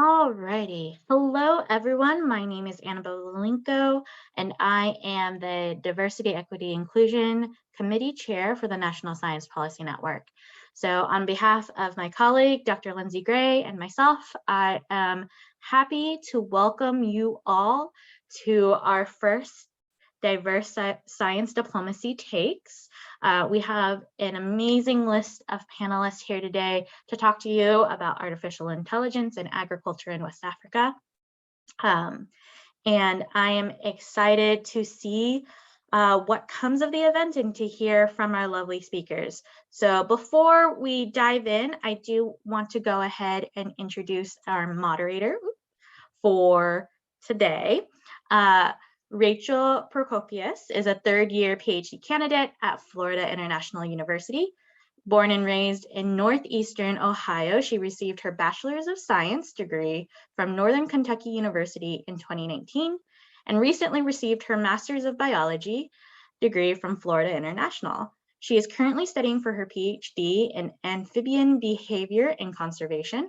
Alrighty. Hello, everyone. My name is Annabelle Zelenko, and I am the Diversity, Equity, Inclusion Committee Chair for the National Science Policy Network. So on behalf of my colleague, Dr. Lindsay Gray, and myself, I am happy to welcome you all to our first Diverse Science Diplomacy Takes. We have an amazing list of panelists here today to talk to you about artificial intelligence and agriculture in West Africa. And I am excited to see what comes of the event and to hear from our lovely speakers. So before we dive in, I do want to go ahead and introduce our moderator for today. Rachel Prokopius is a third-year PhD candidate at Florida International University. Born and raised in Northeastern Ohio, she received her Bachelor's of Science degree from Northern Kentucky University in 2019 and recently received her Master's of Biology degree from Florida International. She is currently studying for her PhD in amphibian behavior and conservation.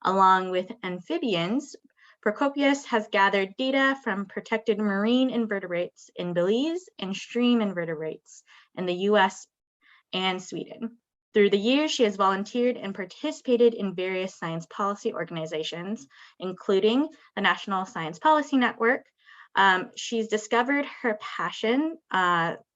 Along with amphibians, Prokopius has gathered data from protected marine invertebrates in Belize and stream invertebrates in the US and Sweden. Through the years, she has volunteered and participated in various science policy organizations, including the National Science Policy Network. She's discovered her passion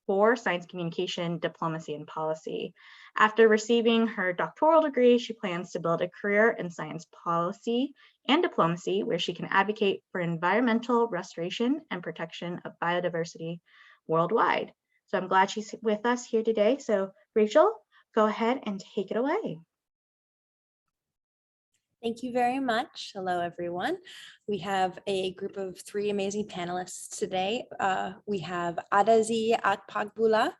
for science communication, diplomacy, and policy. After receiving her doctoral degree, she plans to build a career in science policy and diplomacy where she can advocate for environmental restoration and protection of biodiversity worldwide. So I'm glad she's with us here today. So Rachel, go ahead and take it away. Thank you very much. Hello, everyone. We have a group of three amazing panelists today. We have Adazi Akpagbula,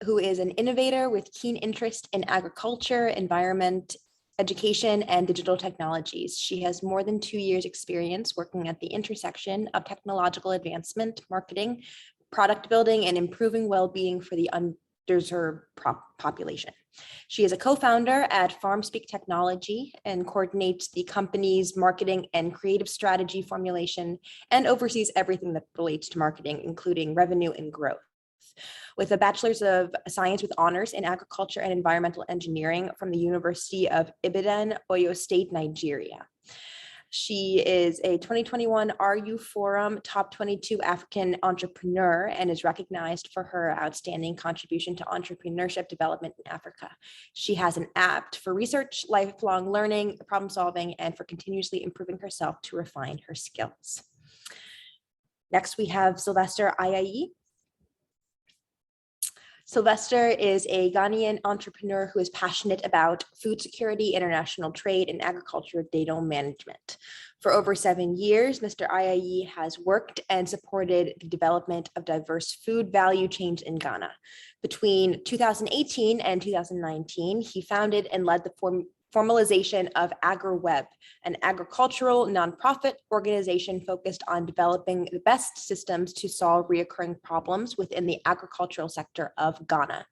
who is an innovator with keen interest in agriculture, environment, education, and digital technologies. She has more than 2 years experience working at the intersection of technological advancement, marketing, product building, and improving well-being for the underserved population. She is a co-founder at FarmSpeak Technology and coordinates the company's marketing and creative strategy formulation and oversees everything that relates to marketing, including revenue and growth. With a Bachelor's of Science with honors in agriculture and environmental engineering from the University of Ibadan, Oyo State, Nigeria. She is a 2021 RU Forum Top 22 African Entrepreneur and is recognized for her outstanding contribution to entrepreneurship development in Africa. She has an apt for research, lifelong learning, problem solving, and for continuously improving herself to refine her skills. Next, we have Sylvester Ayayi. Sylvester is a Ghanaian entrepreneur who is passionate about food security, international trade, and agricultural data management. For over 7 years, Mr. Ayayi has worked and supported the development of diverse food value chains in Ghana. Between 2018 and 2019, he founded and led the formalization of AgriWeb, an agricultural nonprofit organization focused on developing the best systems to solve recurring problems within the agricultural sector of Ghana.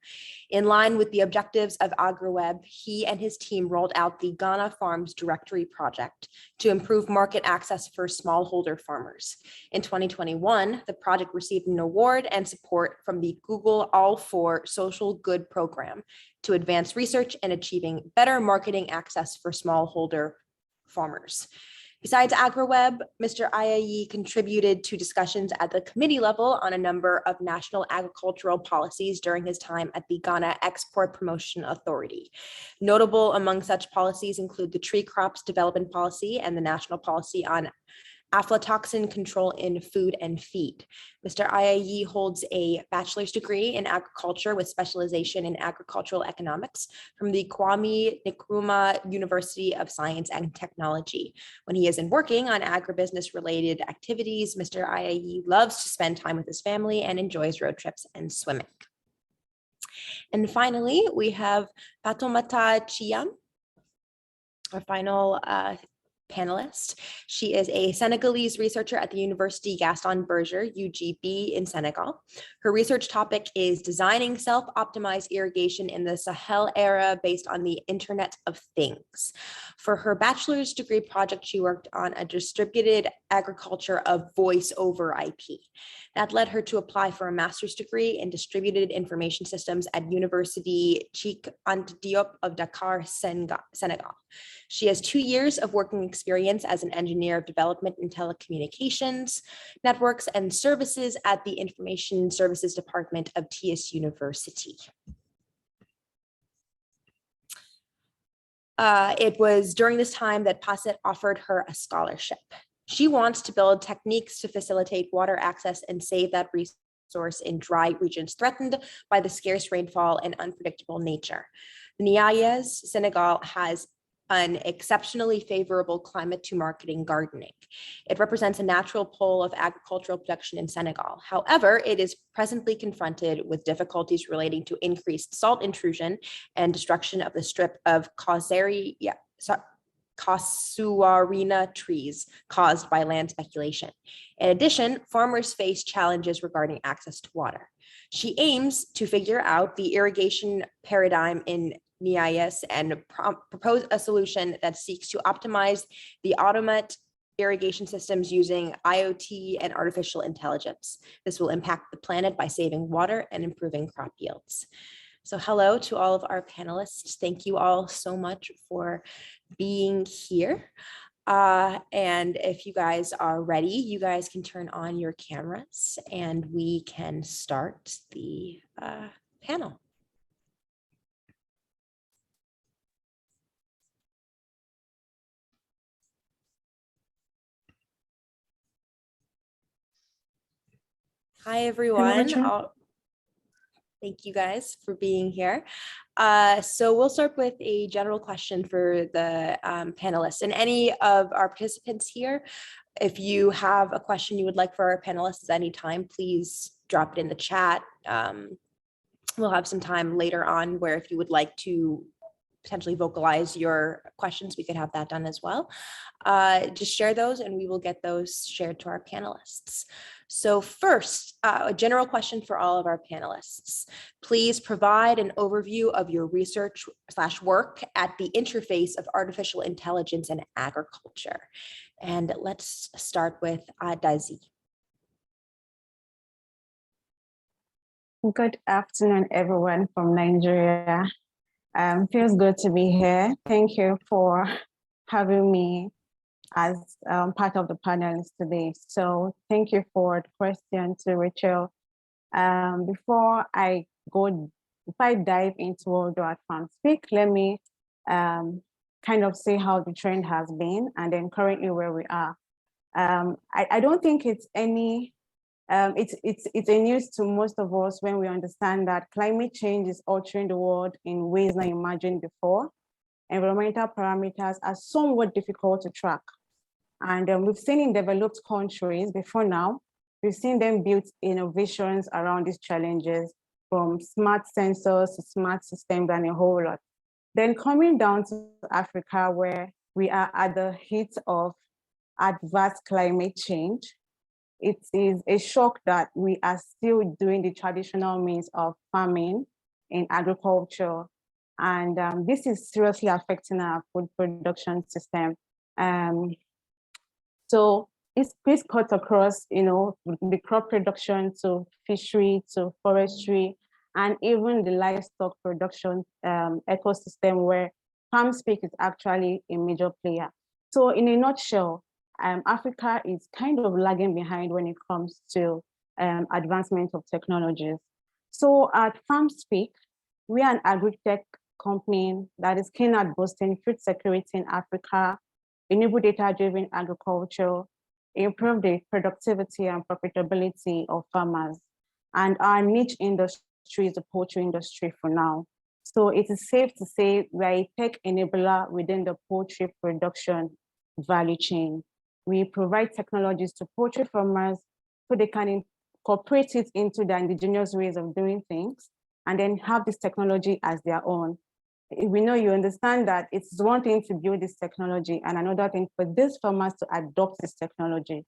In line with the objectives of AgriWeb, he and his team rolled out the Ghana Farms Directory project to improve market access for smallholder farmers. In 2021, the project received an award and support from the Google All for Social Good program to advance research and achieving better marketing access for smallholder farmers. Besides AgriWeb, Mr. Ayayi contributed to discussions at the committee level on a number of national agricultural policies during his time at the Ghana Export Promotion Authority. Notable among such policies include the Tree Crops Development Policy and the National Policy on Aflatoxin Control in Food and Feed. Mr. Ayayi holds a bachelor's degree in agriculture with specialization in agricultural economics from the Kwame Nkrumah University of Science and Technology. When he isn't working on agribusiness related activities, Mr. Ayayi loves to spend time with his family and enjoys road trips and swimming. And finally, we have Fatoumata Chiam, our final panelist. She is a Senegalese researcher at the University Gaston Berger, UGB, in Senegal. Her research topic is designing self-optimized irrigation in the Sahel era based on the Internet of Things. For her bachelor's degree project, she worked on a distributed agriculture of voice over IP. That led her to apply for a master's degree in distributed information systems at University Cheikh Anta Diop of Dakar, Senegal. She has 2 years of working experience as an engineer of development in telecommunications, networks, and services at the Information Services Department of TS University. It was during this time that Passet offered her a scholarship. She wants to build techniques to facilitate water access and save that resource in dry regions threatened by the scarce rainfall and unpredictable nature. Niayes, Senegal, has an exceptionally favorable climate to marketing gardening. It represents a natural pole of agricultural production in Senegal. However, it is presently confronted with difficulties relating to increased salt intrusion and destruction of the strip of Casuarina trees caused by land speculation. In addition, farmers face challenges regarding access to water. She aims to figure out the irrigation paradigm in Niayes and propose a solution that seeks to optimize the automate irrigation systems using IoT and artificial intelligence. This will impact the planet by saving water and improving crop yields. So hello to all of our panelists. Thank you all so much for being here. And if you guys are ready, you guys can turn on your cameras and we can start the panel. Hi, everyone. Thank you guys for being here. So we'll start with a general question for the panelists and any of our participants here. If you have a question you would like for our panelists at any time, please drop it in the chat. We'll have some time later on where if you would like to potentially vocalize your questions, we could have that done as well. Just share those and we will get those shared to our panelists. So first, a general question for all of our panelists. Please provide an overview of your research/work at the interface of artificial intelligence and agriculture. And let's start with Daisy. Good afternoon, everyone from Nigeria. Feels good to be here. Thank you for having me as part of the panelists today. So thank you for the question to Rachel. Before I dive into what do at Farm Speak, let me kind of say how the trend has been and then currently where we are. I don't think it's any, it's a news to most of us when we understand that climate change is altering the world in ways not imagined before. Environmental parameters are somewhat difficult to track. And we've seen in developed countries before now, we've seen them build innovations around these challenges from smart sensors to smart systems and a whole lot. Then coming down to Africa, where we are at the heat of adverse climate change, it is a shock that we are still doing the traditional means of farming in agriculture. And this is seriously affecting our food production system. So it's cut across, the crop production to fishery to forestry, and even the livestock production ecosystem where Farm Speak is actually a major player. So in a nutshell, Africa is kind of lagging behind when it comes to advancement of technologies. So at Farm Speak, we are an agri-tech company that is keen at boosting food security in Africa, enable data-driven agriculture, improve the productivity and profitability of farmers. And our niche industry is the poultry industry for now. So it is safe to say we are a tech enabler within the poultry production value chain. We provide technologies to poultry farmers so they can incorporate it into their indigenous ways of doing things and then have this technology as their own. we know you understand that it's one thing to build this technology and another thing for these farmers to adopt this technology.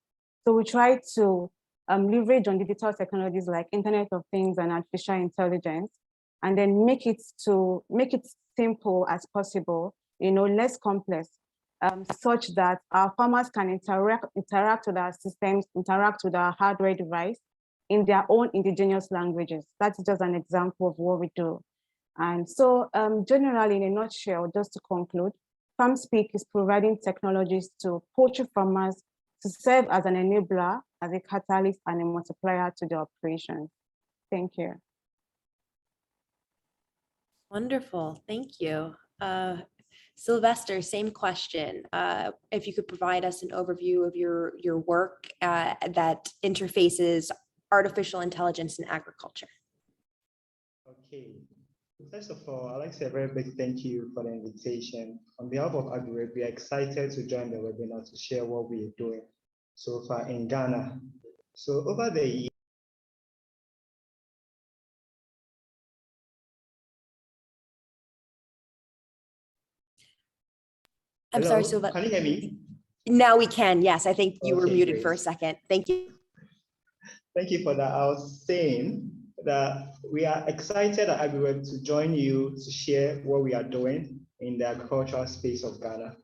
So we try to leverage on digital technologies like Internet of Things and artificial intelligence, and then make it simple as possible, less complex, such that our farmers can interact with our systems, interact with our hardware device in their own indigenous languages. That's just an example of what we do. And so generally, in a nutshell, just to conclude, FarmSpeak is providing technologies to poultry farmers to serve as an enabler, as a catalyst and a multiplier to the operations. Thank you. Wonderful, thank you. Sylvester, same question. If you could provide us an overview of your work that interfaces artificial intelligence and agriculture. Okay. First of all, I'd like to say a very big thank you for the invitation. On behalf of AgriWeb, we are excited to join the webinar to share what we are doing so far in Ghana. So over the years, I'm sorry, Sylvester. Can you hear me? Now we can, yes. I think you were Okay, muted great. for a second. Thank you. Thank you for that. I was saying that we are excited at AgriWeb to join you to share what we are doing in the agricultural space of Ghana.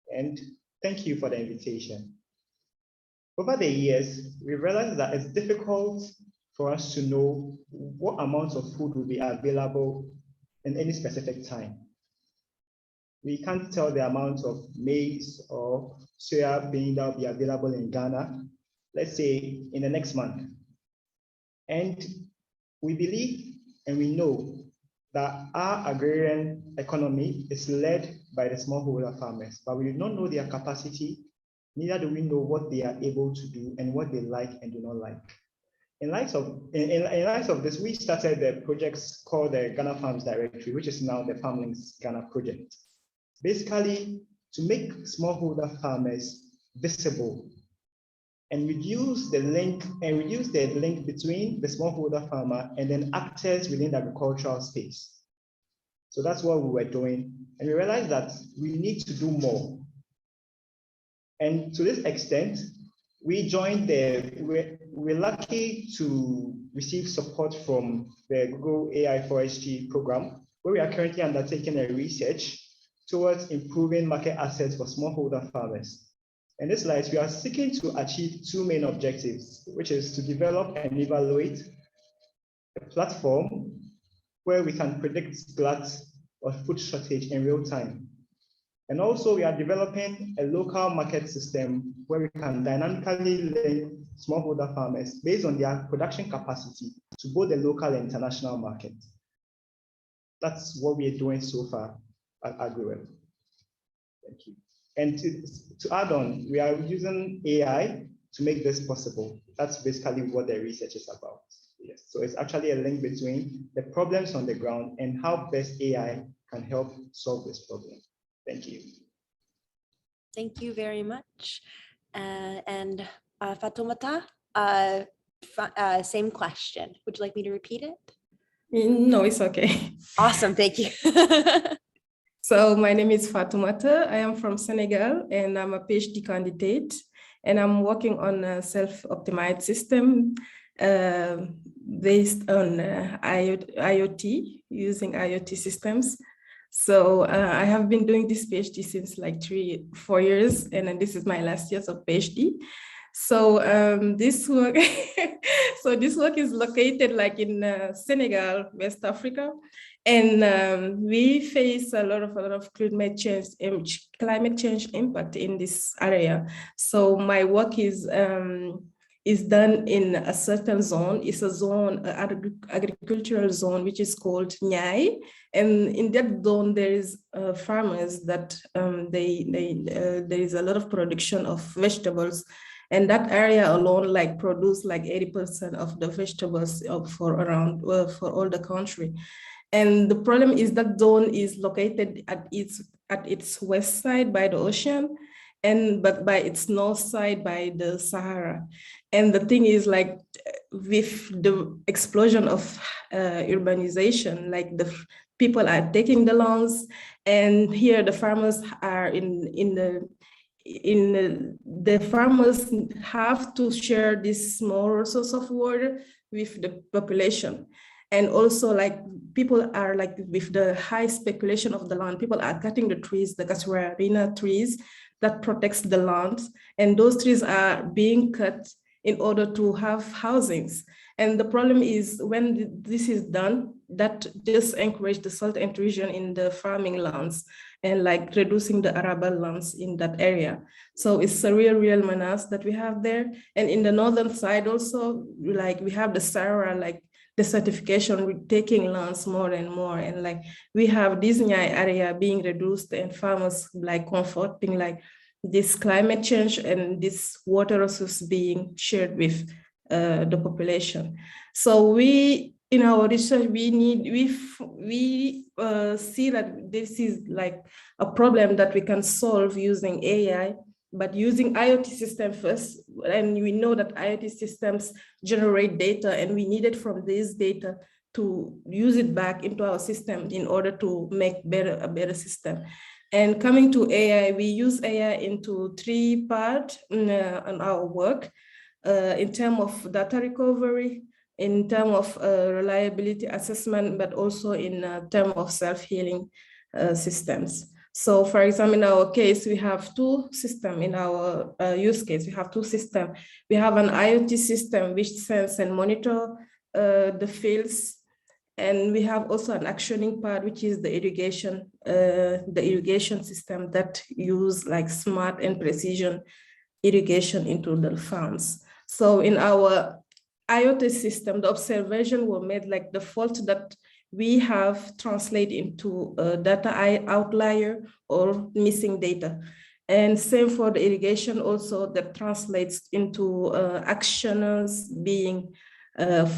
And thank you for the invitation. Over the years, we realized that it's difficult for us to know what amounts of food will be available in any specific time. We can't tell the amount of maize or soya bean that will be available in Ghana, let's say in the next month. And we believe and we know that our agrarian economy is led by the smallholder farmers, but we do not know their capacity, neither do we know what they are able to do and what they like and do not like. In light of this, we started the projects called the Ghana Farms Directory, which is now the FarmLinks Ghana project. Basically, to make smallholder farmers visible and reduce the link between the smallholder farmer and then actors within the agricultural space. So that's what we were doing. And we realized that we need to do more. And to this extent, we joined we're lucky to receive support from the Google AI Forestry program, where we are currently undertaking a research towards improving market access for smallholder farmers. In this light, we are seeking to achieve two main objectives, which is to develop and evaluate a platform where we can predict glut or food shortage in real time. And also we are developing a local market system where we can dynamically link smallholder farmers based on their production capacity to both the local and international market. That's what we are doing so far at AgriWeb. Thank you. And to add on, we are using AI to make this possible. That's basically what the research is about. Yes. So it's actually a link between the problems on the ground and how best AI can help solve this problem. Thank you. Thank you very much. And Fatoumata, same question. Would you like me to repeat it? No, it's okay. Awesome, thank you. So my name is Fatoumata. I am from Senegal and I'm a PhD candidate and I'm working on a self-optimized system based on IoT, using IoT systems. So I have been doing this PhD since like 3-4 years, and then this is my last year of PhD. So this work, this work is located like in Senegal, West Africa, and we face a lot of climate change impact in this area. So my work is done in a certain zone. It's a zone, agricultural zone, which is called Nyai. And in that zone, there is farmers that there is a lot of production of vegetables. And that area alone like produce like 80% of the vegetables for all the country. And the problem is that zone is located at its west side by the ocean, but by its north side by the Sahara. And the thing is like with the explosion of urbanization, like people are taking the loans, and here the farmers are the farmers have to share this small resource of water with the population. And also like people are like with the high speculation of the land, people are cutting the trees, the casuarina trees that protects the land. And those trees are being cut in order to have housings. And the problem is when this is done, that just encourage the salt intrusion in the farming lands and like reducing the arable lands in that area. So it's a real menace that we have there. And in the northern side also, like we have the Sahara, like the certification taking lands more and more. And like we have this Nyai area being reduced and farmers like comforting like this climate change and this water resource being shared with the population. So we, in our research, we see that this is like a problem that we can solve using AI, but using IoT system first. And we know that IoT systems generate data, and we need it from this data to use it back into our system in order to make a better system. And coming to AI, we use AI into 3 parts in our work. In terms of data recovery, in terms of reliability assessment, but also in terms of self-healing systems. So for example, in our case, we have 2 systems in our use case. We have 2 systems. We have an IoT system which sense and monitor the fields. And we have also an actioning part, which is the irrigation system that use like smart and precision irrigation into the farms. So in our IoT system, the observation were made like the fault that we have translate into a data outlier or missing data. And same for the irrigation also, that translates into actioners being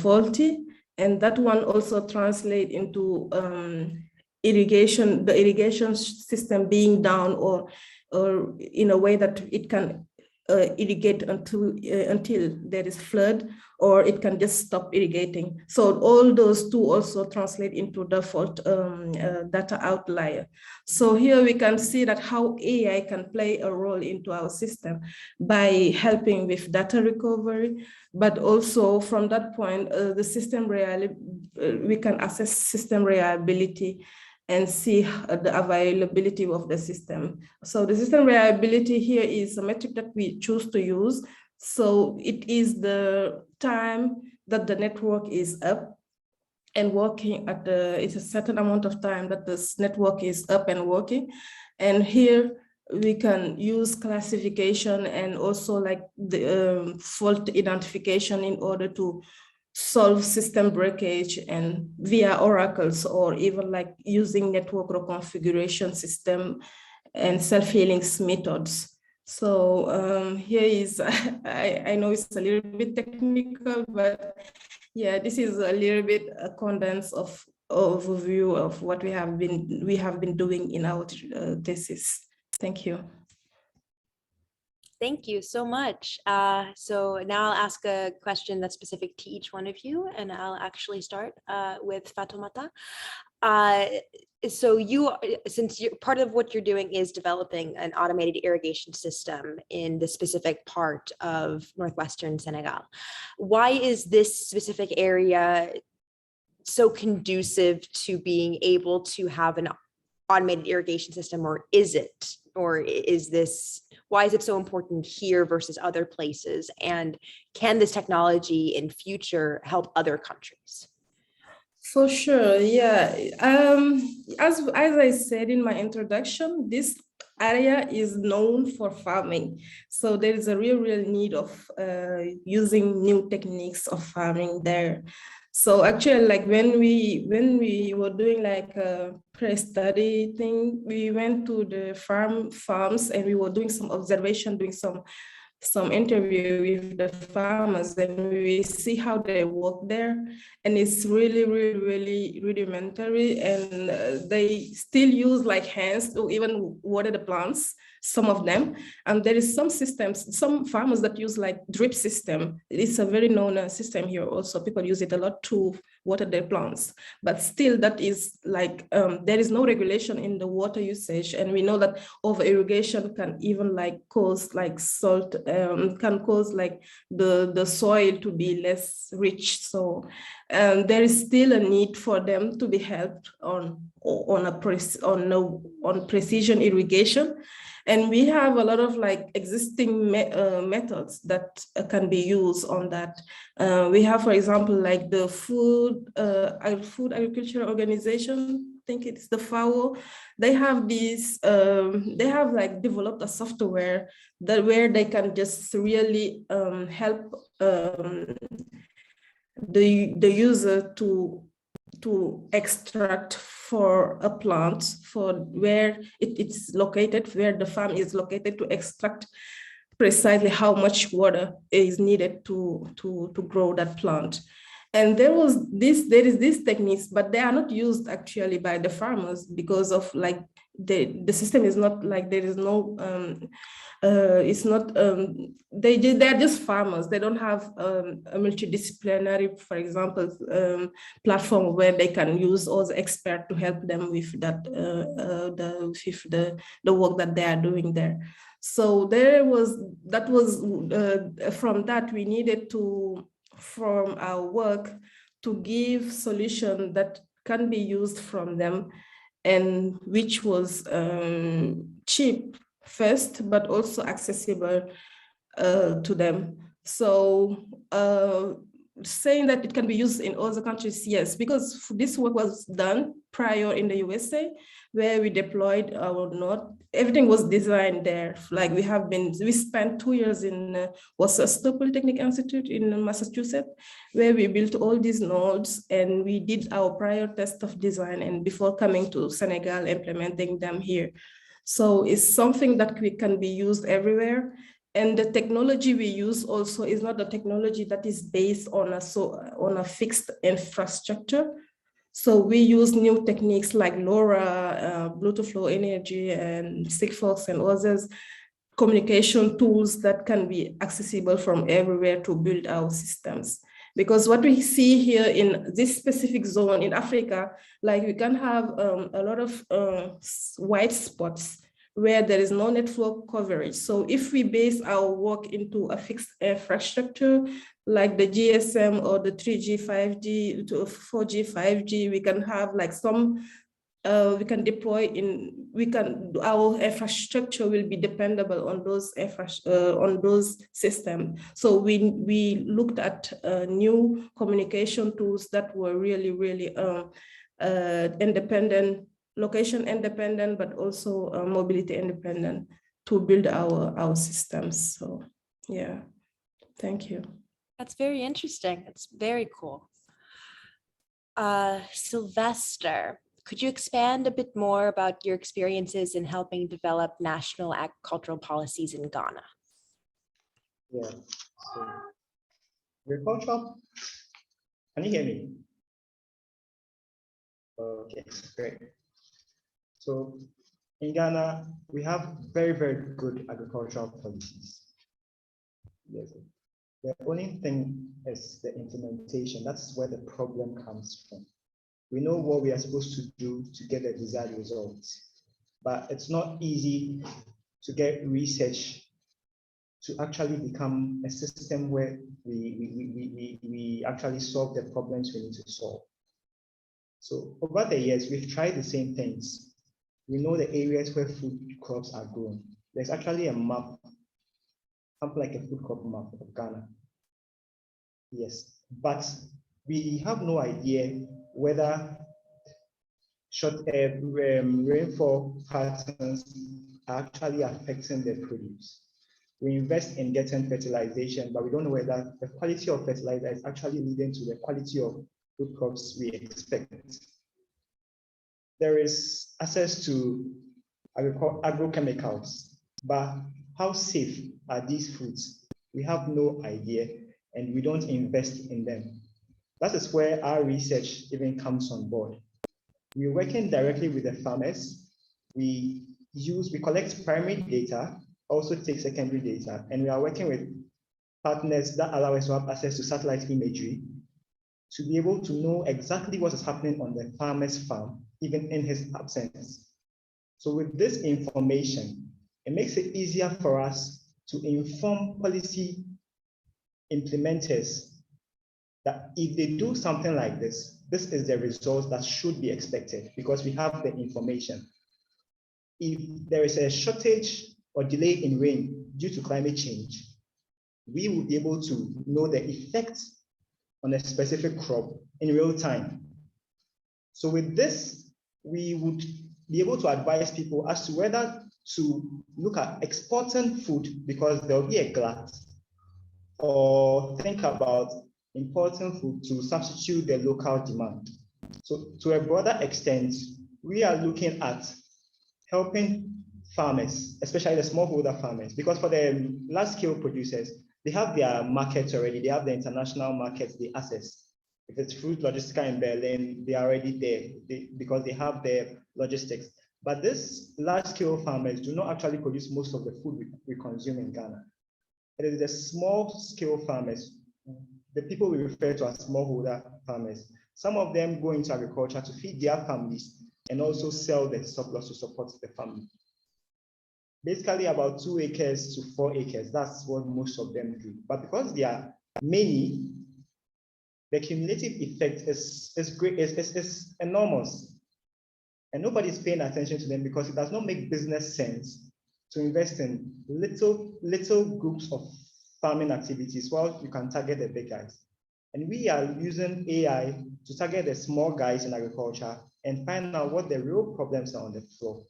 faulty. And that one also translate into the irrigation system being down or in a way that it can irrigate until there is flood, or it can just stop irrigating. So all those 2 also translate into default data outlier. So here we can see that how AI can play a role into our system by helping with data recovery, but also from that point, the system we can assess system reliability and see the availability of the system. So the system reliability here is a metric that we choose to use. So it is the time that the network is up and working at it's a certain amount of time that this network is up and working. And here we can use classification and also like the fault identification in order to solve system breakage and via oracles, or even like using network reconfiguration system and self-healing methods. So here is, I know it's a little bit technical, but yeah, this is a little bit a condense of overview of what we have been doing in our thesis. Thank you. Thank you so much. So now I'll ask a question that's specific to each one of you, and I'll actually start with Fatoumata. So since part of what you're doing is developing an automated irrigation system in the specific part of northwestern Senegal, why is this specific area so conducive to being able to have an automated irrigation system, or is it? Or is this, why is it so important here versus other places? And can this technology in future help other countries? For sure, yeah. As I said in my introduction, this area is known for farming. So there is a real need of using new techniques of farming there. So actually, like when we were doing like a pre-study thing, we went to the farms and we were doing some observation, doing some interview with the farmers, and we see how they work there, and it's really rudimentary, and they still use like hands to even water the plants, some of them. And there is some systems, some farmers that use like drip system. It's a very known system here also. People use it a lot to water their plants. But still, that is like, there is no regulation in the water usage. And we know that over irrigation can even like cause like salt, can cause like the soil to be less rich. So there is still a need for them to be helped on precision irrigation. And we have a lot of like existing methods that can be used on that. We have, for example, like the Food Agriculture Organization, I think it's the FAO. They have these, they have like developed a software that where they can just really help the user to extract for a plant for where it's located, where the farm is located, to extract precisely how much water is needed to grow that plant. And there is these techniques, but they are not used actually by the farmers because of like the system is not like, there is no it's not they're just farmers. They don't have a multidisciplinary, for example, platform where they can use all the experts to help them with that the work that they are doing there. So from that we needed to, from our work, to give solution that can be used from them, and which was cheap first, but also accessible to them. So saying that it can be used in other countries, yes, because this work was done prior in the USA, where we deployed our node. Everything was designed there. Like we spent 2 years in Worcester Polytechnic Institute in Massachusetts, where we built all these nodes, and we did our prior test of design, and before coming to Senegal, implementing them here. So it's something that can be used everywhere. And the technology we use also is not the technology that is based on a fixed infrastructure. So we use new techniques like LoRa, Bluetooth Low Energy, and Sigfox and others, communication tools that can be accessible from everywhere to build our systems. Because what we see here in this specific zone in Africa, like we can have a lot of white spots where there is no network coverage. So if we base our work into a fixed infrastructure, like the GSM or the 3G, 5G, to 4G, 5G, we can have like some, we can deploy our infrastructure will be dependable on those systems. So we looked at new communication tools that were really, really independent, location independent, but also mobility independent, to build our systems. So yeah, thank you. That's very interesting. It's very cool. Sylvester, could you expand a bit more about your experiences in helping develop national agricultural policies in Ghana? Yeah, so agriculture, can you hear me? Okay, great. So in Ghana, we have very, very good agricultural policies. Yes. The only thing is the implementation. That's where the problem comes from. We know what we are supposed to do to get the desired results, but it's not easy to get research to actually become a system where we actually solve the problems we need to solve. So over the years, we've tried the same things. We know the areas where food crops are grown. There's actually a map, something like a food crop map of Ghana. Yes, but we have no idea whether short rainfall patterns are actually affecting the produce. We invest in getting fertilization, but we don't know whether the quality of fertilizer is actually leading to the quality of food crops we expect. There is access to agrochemicals, but how safe are these foods? We have no idea, and we don't invest in them. That is where our research even comes on board. We're working directly with the farmers. We collect primary data, also take secondary data, and we are working with partners that allow us to have access to satellite imagery to be able to know exactly what is happening on the farmer's farm, even in his absence. So with this information, it makes it easier for us to inform policy implementers that if they do something like this, this is the result that should be expected because we have the information. If there is a shortage or delay in rain due to climate change, we will be able to know the effects on a specific crop in real time. So with this, we would be able to advise people as to whether to look at exporting food because there will be a glut, or think about importing food to substitute the local demand. So to a broader extent, we are looking at helping farmers, especially the smallholder farmers, because for the large-scale producers, they have their markets already, they have the international markets they access. If it's Fruit Logistica in Berlin, they are already there because they have their logistics. But these large-scale farmers do not actually produce most of the food we consume in Ghana. It is the small-scale farmers, the people we refer to as smallholder farmers. Some of them go into agriculture to feed their families and also sell the surplus to support the family. Basically about 2 acres to 4 acres, that's what most of them do. But because there are many, the cumulative effect is great, is enormous. And nobody's paying attention to them because it does not make business sense to invest in little groups of farming activities while you can target the big guys. And we are using AI to target the small guys in agriculture and find out what the real problems are on the floor.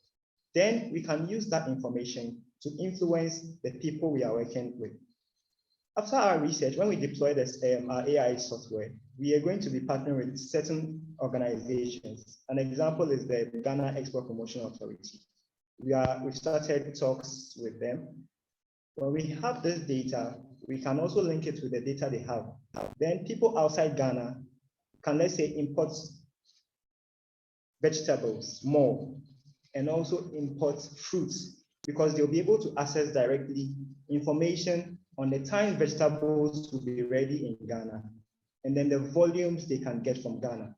Then we can use that information to influence the people we are working with. After our research, when we deploy this our AI software, we are going to be partnering with certain organizations. An example is the Ghana Export Promotion Authority. We've started talks with them. When we have this data, we can also link it with the data they have. Then people outside Ghana can, let's say, import vegetables more and also import fruits because they'll be able to access directly information on the time vegetables will be ready in Ghana and then the volumes they can get from Ghana.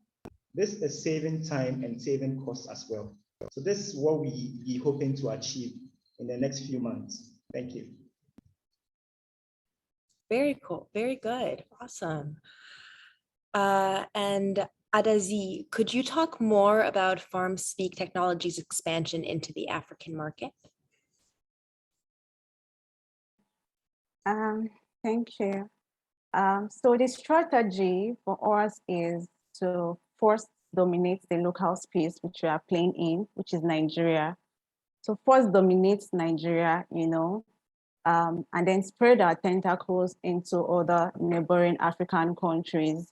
This is saving time and saving costs as well. So this is what we be hoping to achieve in the next few months. Thank you. Very cool. Very good. Awesome. And Adazi, could you talk more about FarmSpeak Technologies' expansion into the African market? Thank you. So the strategy for us is to first dominate the local space which we are playing in, which is Nigeria. So first dominate Nigeria, and then spread our tentacles into other neighboring African countries.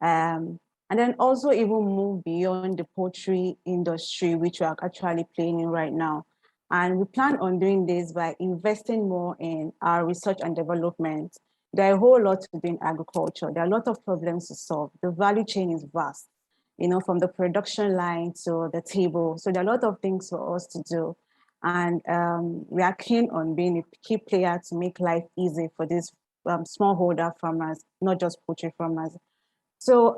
And then also even move beyond the poultry industry, which we are actually playing in right now. And we plan on doing this by investing more in our research and development. There are a whole lot to do in agriculture. There are a lot of problems to solve. The value chain is vast, from the production line to the table. So there are a lot of things for us to do. And we are keen on being a key player to make life easy for these smallholder farmers, not just poultry farmers. So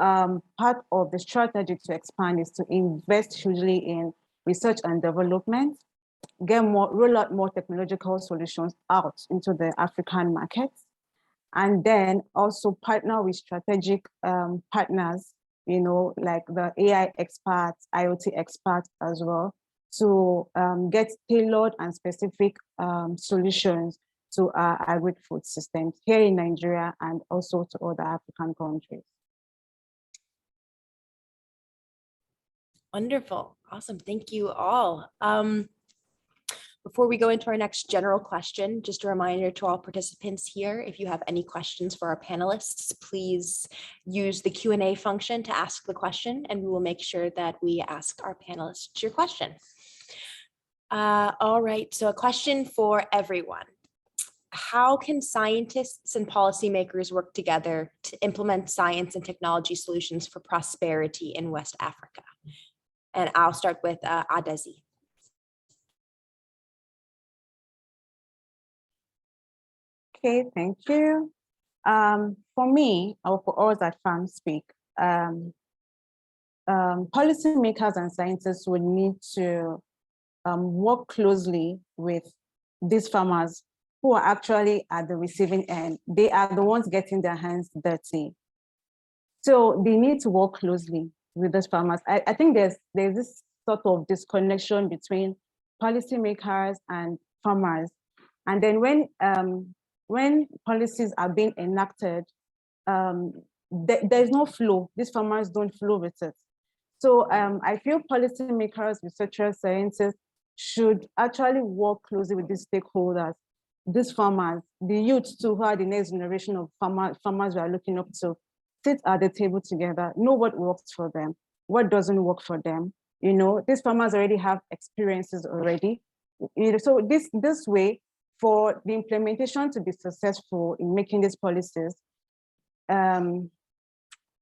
part of the strategy to expand is to invest hugely in research and development, roll out more technological solutions out into the African markets, and then also partner with strategic partners, like the AI experts, IoT experts as well, to get tailored and specific solutions to our agri-food systems here in Nigeria and also to other African countries. Wonderful. Awesome. Thank you all. Before we go into our next general question, just a reminder to all participants here, if you have any questions for our panelists, please use the Q&A function to ask the question, and we will make sure that we ask our panelists your question. All right, so a question for everyone. How can scientists and policymakers work together to implement science and technology solutions for prosperity in West Africa? And I'll start with Adazi. Okay, thank you. For me, or for us at FarmSpeak, policymakers and scientists would need to work closely with these farmers who are actually at the receiving end. They are the ones getting their hands dirty. So they need to work closely with those farmers. I think there's this sort of disconnection between policymakers and farmers. And then when policies are being enacted, there's no flow. These farmers don't flow with it. So I feel policymakers, researchers, scientists should actually work closely with these stakeholders, these farmers, the youth too, who are the next generation of farmers we are looking up to, sit at the table together, know what works for them, what doesn't work for them. You know, these farmers already have experiences already. You know, so this way, for the implementation to be successful in making these policies,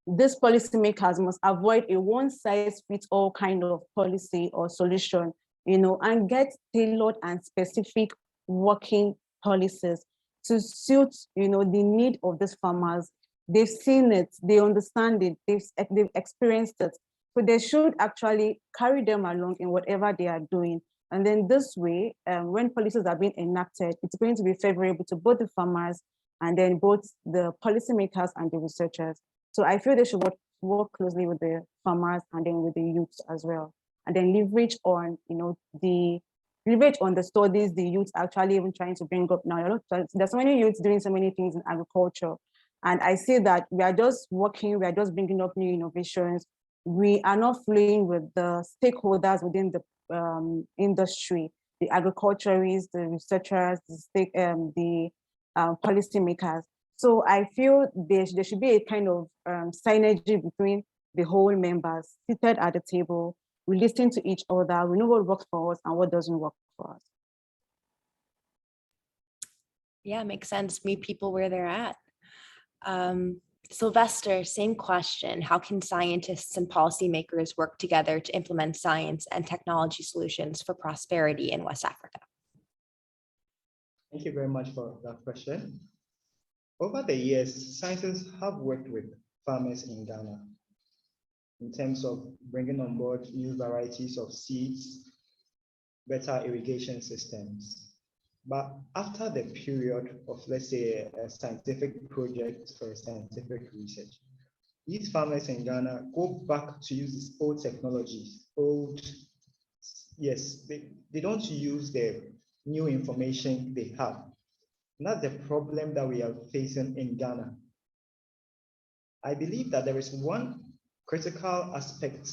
these policymakers must avoid a one-size-fits-all kind of policy or solution, you know, and get tailored and specific working policies to suit, you know, the need of these farmers. They've seen it, they understand it, they've experienced it. So they should actually carry them along in whatever they are doing. And then this way, when policies are being enacted, it's going to be favorable to both the farmers and then both the policymakers and the researchers. So I feel they should work closely with the farmers and then with the youths as well. And then leverage on, you know, the studies the youths actually even trying to bring up now. There's so many youths doing so many things in agriculture. And I see that we are just working, we are just bringing up new innovations. We are not flowing with the stakeholders within the industry, the agriculturists, the researchers, the policymakers. So I feel there should be a kind of synergy between the whole members seated at the table. We listen to each other. We know what works for us and what doesn't work for us. Yeah, makes sense. Meet people where they're at. Sylvester, same question. How can scientists and policymakers work together to implement science and technology solutions for prosperity in West Africa? Thank you very much for that question. Over the years, scientists have worked with farmers in Ghana in terms of bringing on board new varieties of seeds, better irrigation systems. But after the period of, let's say, a scientific project or scientific research, these farmers in Ghana go back to use these old technologies, they don't use the new information they have. And that's the problem that we are facing in Ghana. I believe that there is one critical aspect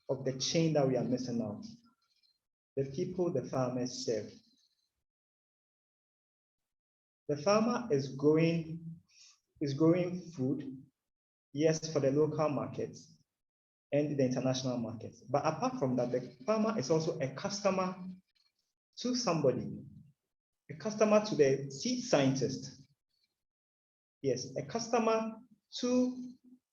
of the chain that we are missing out. The people the farmers serve. The farmer is growing food, yes, for the local markets and the international markets. But apart from that, the farmer is also a customer to somebody, a customer to the seed scientist. Yes, a customer to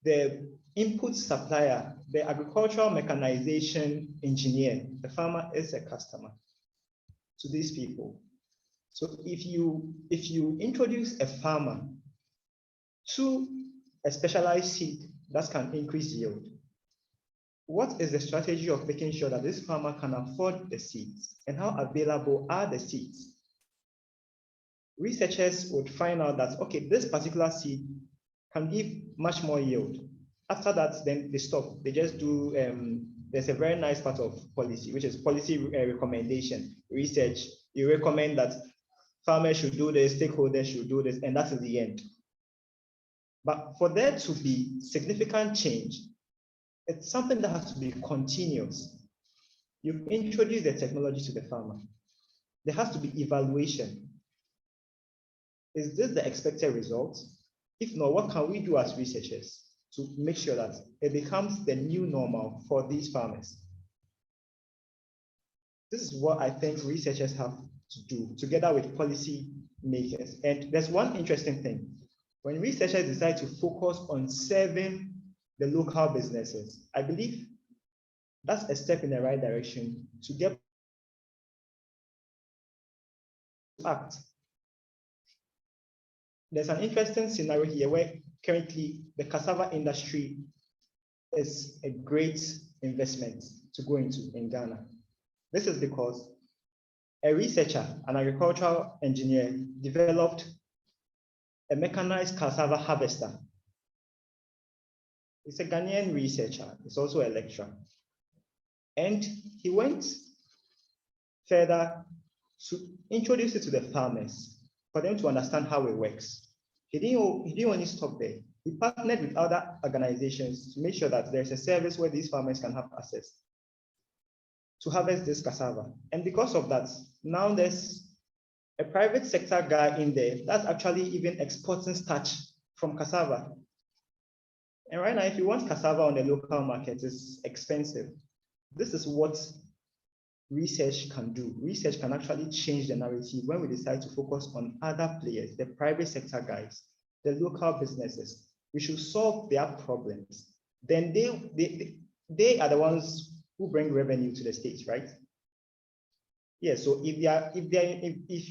the input supplier, the agricultural mechanization engineer. The farmer is a customer to these people. So if you introduce a farmer to a specialized seed that can increase yield, what is the strategy of making sure that this farmer can afford the seeds, and how available are the seeds? Researchers would find out that, okay, this particular seed can give much more yield. After that, then they stop. They just do, there's a very nice part of policy, which is policy recommendation, research. You recommend that farmers should do this, stakeholders should do this, and that is the end. But for there to be significant change, it's something that has to be continuous. You introduce the technology to the farmer. There has to be evaluation. Is this the expected result? If not, what can we do as researchers to make sure that it becomes the new normal for these farmers? This is what I think researchers have to do together with policy makers. And there's one interesting thing. When researchers decide to focus on serving the local businesses, I believe that's a step in the right direction to get act. there's an interesting scenario here where currently the cassava industry is a great investment to go into in Ghana. This is because a researcher, an agricultural engineer, developed a mechanized cassava harvester. He's a Ghanaian researcher. He's also a lecturer. And he went further to introduce it to the farmers for them to understand how it works. He didn't only stop there. He partnered with other organizations to make sure that there's a service where these farmers can have access to harvest this cassava. And because of that, now there's a private sector guy in there that's actually even exporting starch from cassava. And right now, if you want cassava on the local market, it's expensive. This is what research can do. Research can actually change the narrative when we decide to focus on other players, the private sector guys, the local businesses. We should solve their problems. Then they are the ones who bring revenue to the states, right? Yeah, so if you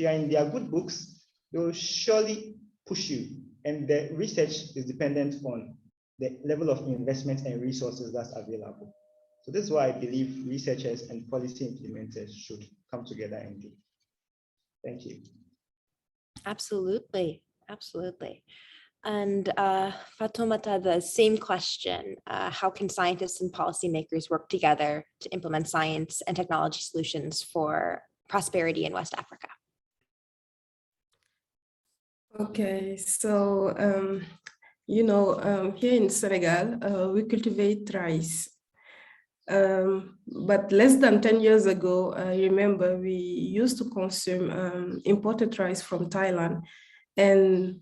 are in their good books, they will surely push you. And the research is dependent on the level of investment and resources that's available. So this is why I believe researchers and policy implementers should come together and do. Thank you. Absolutely, absolutely. And Fatoumata, the same question. How can scientists and policymakers work together to implement science and technology solutions for prosperity in West Africa? Okay, so here in Senegal, we cultivate rice. But less than 10 years ago, I remember we used to consume imported rice from Thailand, and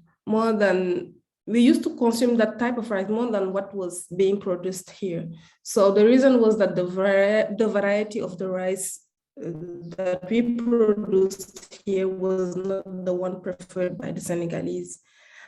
we used to consume that type of rice more than what was being produced here. So the reason was that the variety of the rice that we produced here was not the one preferred by the Senegalese.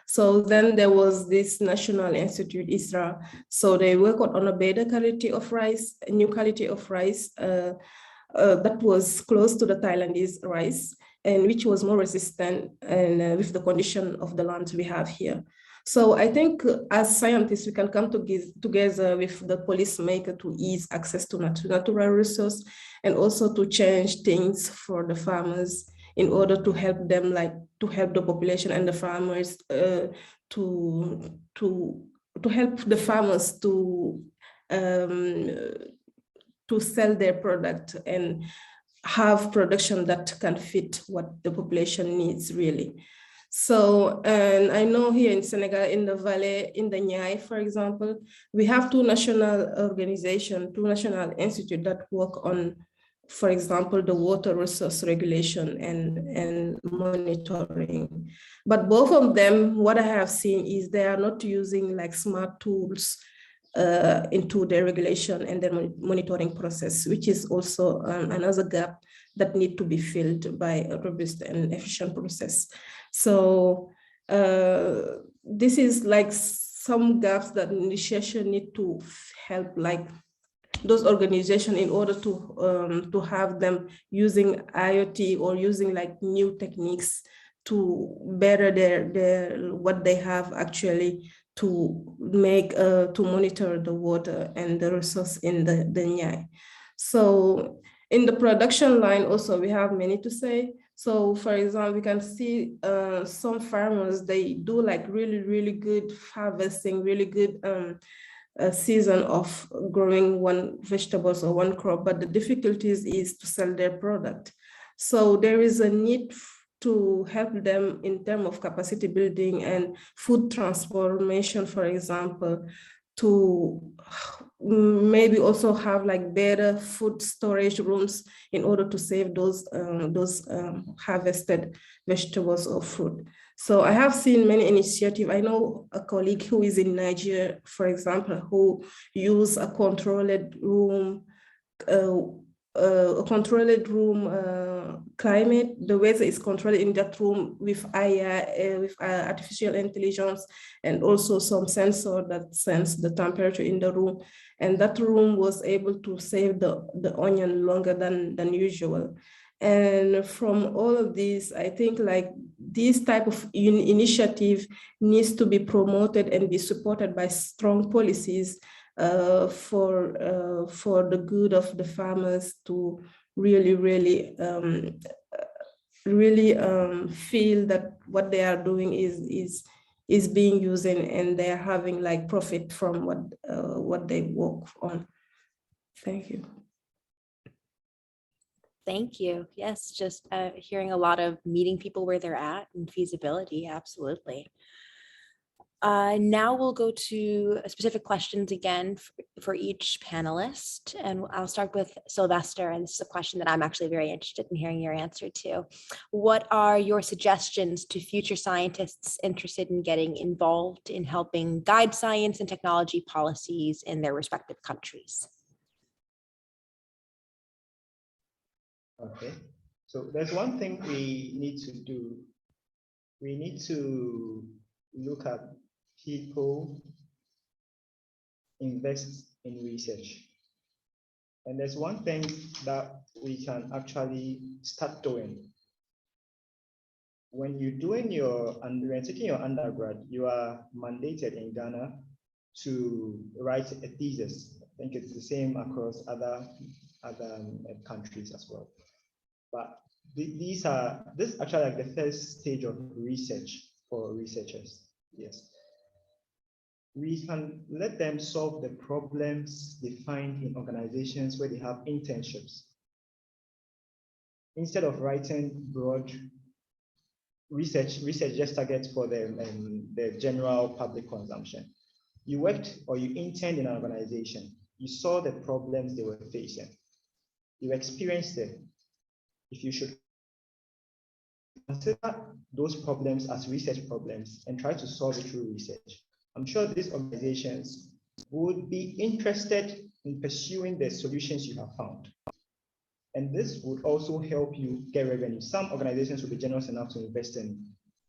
So then there was this National Institute, ISRA. So they worked on a better quality of rice, a new quality of rice that was close to the Thailandese rice, and which was more resistant and with the condition of the land we have here. So I think as scientists, we can come together with the policymaker to ease access to natural resources and also to change things for the farmers in order to help them, to help the population and the farmers to help the farmers to sell their product and have production that can fit what the population needs really. So, and I know here in Senegal, in the Valley, in the Nyai, for example, we have two national organizations, two national institutes that work on, for example, the water resource regulation and monitoring. But both of them, what I have seen is they are not using like smart tools into their regulation and their monitoring process, which is also another gap that need to be filled by a robust and efficient process. So this is like some gaps that initiation need to help, like those organizations, in order to have them using IoT or using like new techniques to better their what they have actually to make to monitor the water and the resource in the Nyai. So in the production line also we have many to say. So for example, we can see some farmers, they do like really good harvesting, really good season of growing one vegetables or one crop, but the difficulties is to sell their product. So there is a need to help them in terms of capacity building and food transformation, for example, to maybe also have like better food storage rooms in order to save those harvested vegetables or fruit. So I have seen many initiatives. I know a colleague who is in Nigeria, for example, who use a controlled room climate. The weather is controlled in that room with AI, with artificial intelligence, and also some sensor that sense the temperature in the room. And that room was able to save the onion longer than usual. And from all of these, I think like this type of initiative needs to be promoted and be supported by strong policies for the good of the farmers to really feel that what they are doing is being used and they are having like profit from what they work on. Thank you. Thank you. Yes, just hearing a lot of meeting people where they're at and feasibility, absolutely. Now we'll go to specific questions again for each panelist. And I'll start with Sylvester, and this is a question that I'm actually very interested in hearing your answer to. What are your suggestions to future scientists interested in getting involved in helping guide science and technology policies in their respective countries? Okay, so there's one thing we need to do. We need to look at people invest in research. And there's one thing that we can actually start doing. When you're doing when you're taking your undergrad, you are mandated in Ghana to write a thesis. I think it's the same across other countries as well. But this is actually like the first stage of research for researchers. Yes. We can let them solve the problems they find in organizations where they have internships. Instead of writing broad research just targets for the general public consumption. You worked or you interned in an organization. You saw the problems they were facing. You experienced it. If you should consider those problems as research problems and try to solve it through research, I'm sure these organizations would be interested in pursuing the solutions you have found. And this would also help you get revenue. Some organizations will be generous enough to invest in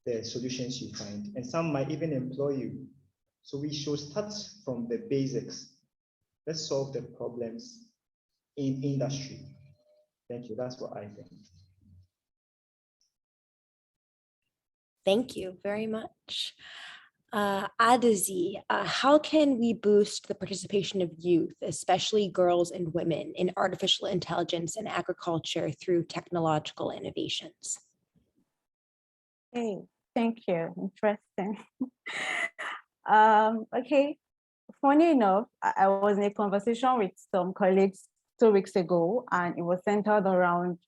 the solutions you find, and some might even employ you. So we should start from the basics. Let's solve the problems in industry. Thank you. That's what I think. Thank you very much. Adezi, how can we boost the participation of youth, especially girls and women, in artificial intelligence and agriculture through technological innovations? Hey, thank you. Interesting. Okay. Funny enough, I was in a conversation with some colleagues 2 weeks ago, and it was centered around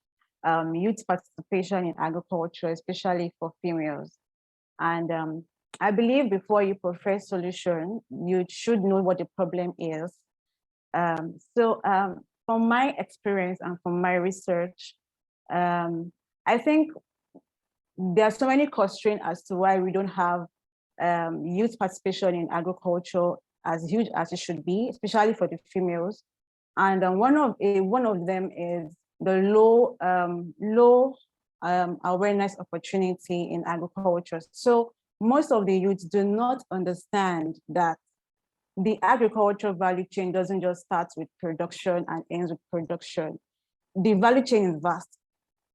youth participation in agriculture, especially for females. And I believe before you prefer solution, you should know what the problem is. From my experience and from my research, I think there are so many constraints as to why we don't have youth participation in agriculture as huge as it should be, especially for the females. And one of them is the low awareness opportunity in agriculture. So most of the youths do not understand that the agricultural value chain doesn't just start with production and ends with production. The value chain is vast.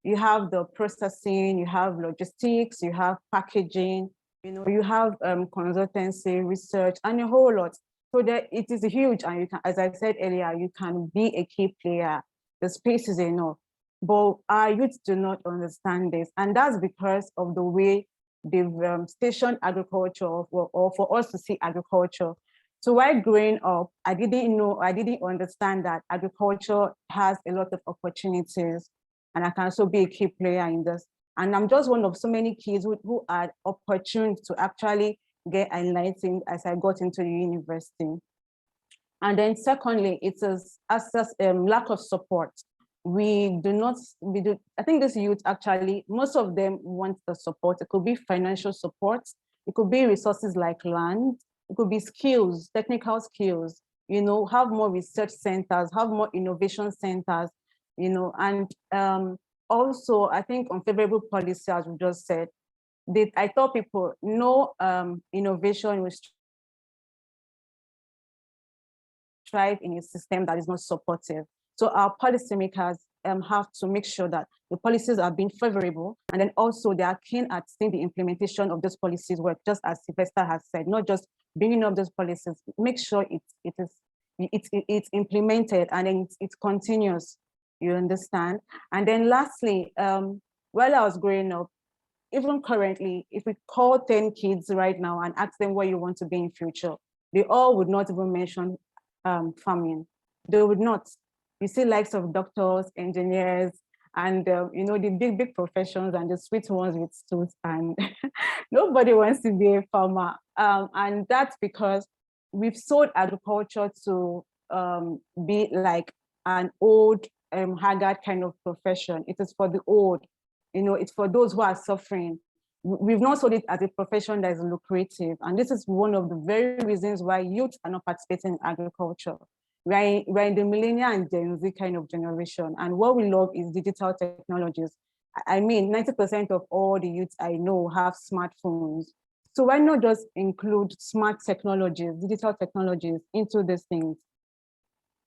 You have the processing, you have logistics, you have packaging, you have consultancy, research, and a whole lot. So that it is huge, and you can, as I said earlier, you can be a key player. The space is enough, but our youth do not understand this, and that's because of the way they've stationed agriculture, or for us to see agriculture. So while growing up, I didn't understand that agriculture has a lot of opportunities, and I can also be a key player in this. And I'm just one of so many kids who are opportune to actually get enlightened as I got into the university. And then secondly, it is lack of support. I think this youth actually, most of them want the support. It could be financial support. It could be resources like land. It could be skills, technical skills, have more research centers, have more innovation centers, and also I think unfavorable policy, as we just said, I tell people no innovation will thrive in a system that is not supportive. So our policymakers have to make sure that the policies are being favorable, and then also they are keen at seeing the implementation of those policies work, just as Sylvester has said, not just bringing up those policies, make sure it's implemented and then it's continuous, you understand? And then lastly, while I was growing up, even currently, if we call 10 kids right now and ask them what you want to be in future, they all would not even mention farming. They would not. You see likes of doctors, engineers, and you know, the big professions and the sweet ones with suits, and nobody wants to be a farmer. And that's because we've sold agriculture to be like an old haggard kind of profession. It is for the old, you know, it's for those who are suffering. We've not sold it as a profession that is lucrative. And this is one of the very reasons why youth are not participating in agriculture. We're in the millennial and Gen Z kind of generation. And what we love is digital technologies. I mean, 90% of all the youths I know have smartphones. So why not just include smart technologies, digital technologies into these things,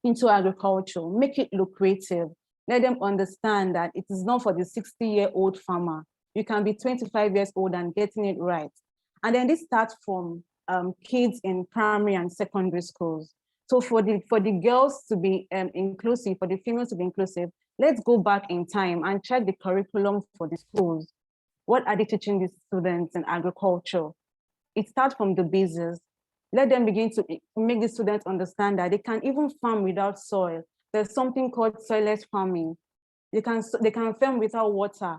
into agriculture, make it lucrative. Let them understand that it is not for the 60-year-old farmer. You can be 25 years old and getting it right. And then this starts from kids in primary and secondary schools. So for the girls to be inclusive, for the females to be inclusive, let's go back in time and check the curriculum for the schools. What are they teaching the students in agriculture? It starts from the basis. Let them begin to make the students understand that they can even farm without soil. There's something called soilless farming. They can farm without water.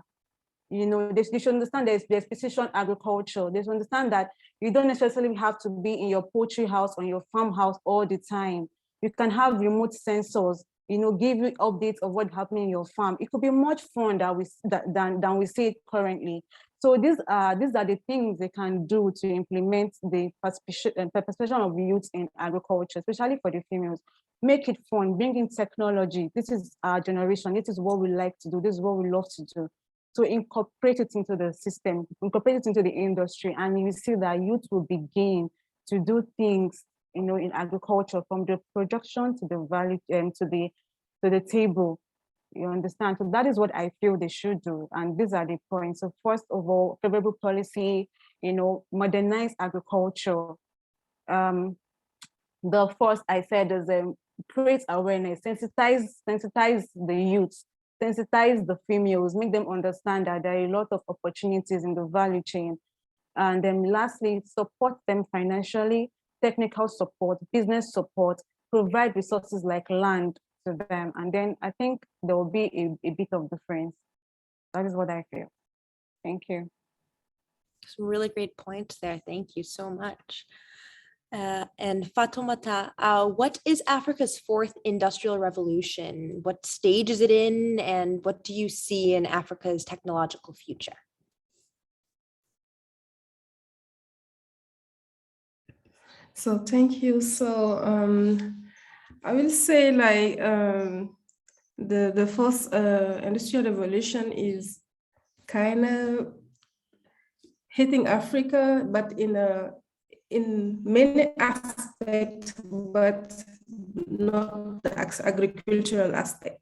You know, they should understand there's precision agriculture. They should understand that you don't necessarily have to be in your poultry house or your farmhouse all the time. You can have remote sensors, you know, give you updates of what's happening in your farm. It could be much fun than we see it currently. So these are the things they can do to implement the participation of youth in agriculture, especially for the females. Make it fun, bring in technology. This is our generation. This is what we like to do. This is what we love to do. So incorporate it into the system, incorporate it into the industry, and you see that youth will begin to do things, you know, in agriculture, from the production to the value to the table. You understand? So that is what I feel they should do, and these are the points. So first of all, favorable policy, you know, modernize agriculture. The first I said is create awareness, sensitize the youth. Sensitize the females, make them understand that there are a lot of opportunities in the value chain. And then lastly, support them financially, technical support, business support, provide resources like land to them. And then I think there will be a bit of difference. That is what I feel. Thank you. Some really great points there. Thank you so much. And Fatoumata, what is Africa's fourth industrial revolution? What stage is it in? And what do you see in Africa's technological future? So thank you. So I will say like the first industrial revolution is kind of hitting Africa, but in many aspects, but not the agricultural aspect.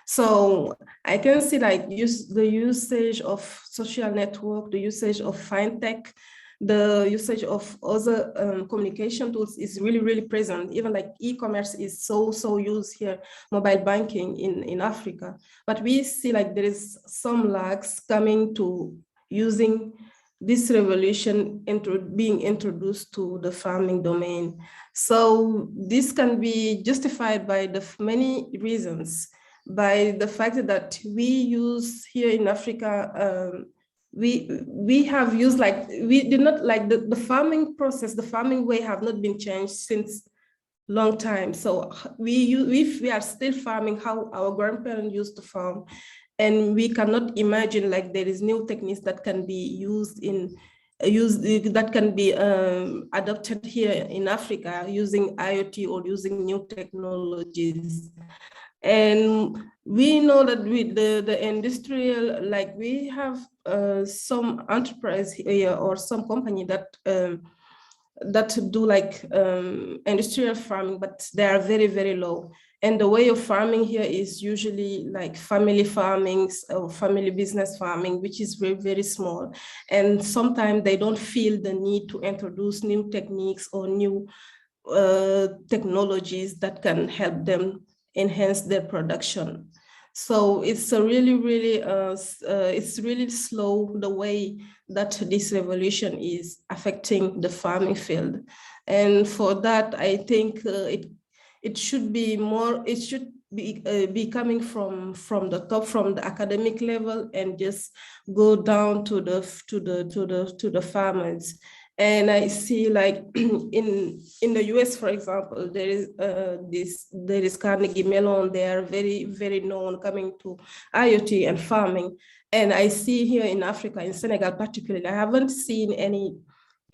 So I can see like the usage of social network, the usage of fintech, the usage of other communication tools is really present. Even like e-commerce is so used here, mobile banking in Africa. But we see like there is some lags coming to using this revolution being introduced to the farming domain. So this can be justified by the many reasons, by the fact that we use here in Africa, we have used like, we did not like the farming process, the farming way have not been changed since long time. So we are still farming how our grandparents used to farm. And we cannot imagine like there is new techniques that can be used that can be adopted here in Africa using IoT or using new technologies. And we know that with the industrial, like we have some enterprise here or some company that do like industrial farming, but they are very low. And the way of farming here is usually like family farming or family business farming, which is very, very small. And sometimes they don't feel the need to introduce new techniques or new technologies that can help them enhance their production. So it's a really, really, it's really slow the way that this revolution is affecting the farming field. And for that, I think it should be more, it should be coming from the top, from the academic level, and just go down to the farmers. And I see, like in the US, for example, there is Carnegie Mellon. They are very, very known coming to IoT and farming. And I see here in Africa, in Senegal particularly, I haven't seen any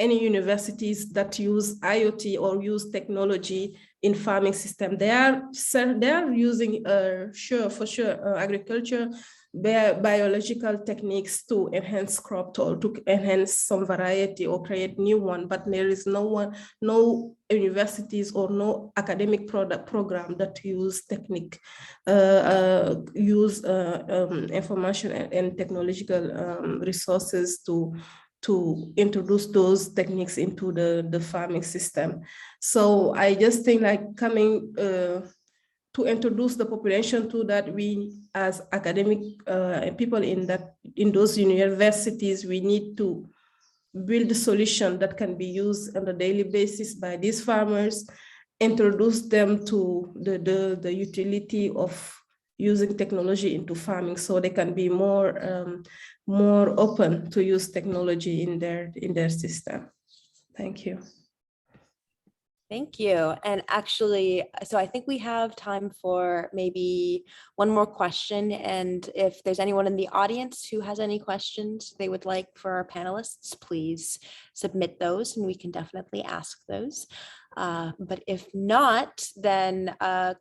universities that use IoT or use technology in farming system. They are using agriculture, biological techniques to enhance crop or to enhance some variety or create new one, but there is no universities or no academic program that use information and technological resources to introduce those techniques into the farming system. So I just think, like, coming to introduce the population to that, we as academic people in those universities, we need to build a solution that can be used on a daily basis by these farmers, introduce them to the utility of using technology into farming, so they can be more open to use technology in their system. Thank you. Thank you. And actually, so I think we have time for maybe one more question. And if there's anyone in the audience who has any questions they would like for our panelists, please submit those and we can definitely ask those. But if not, then a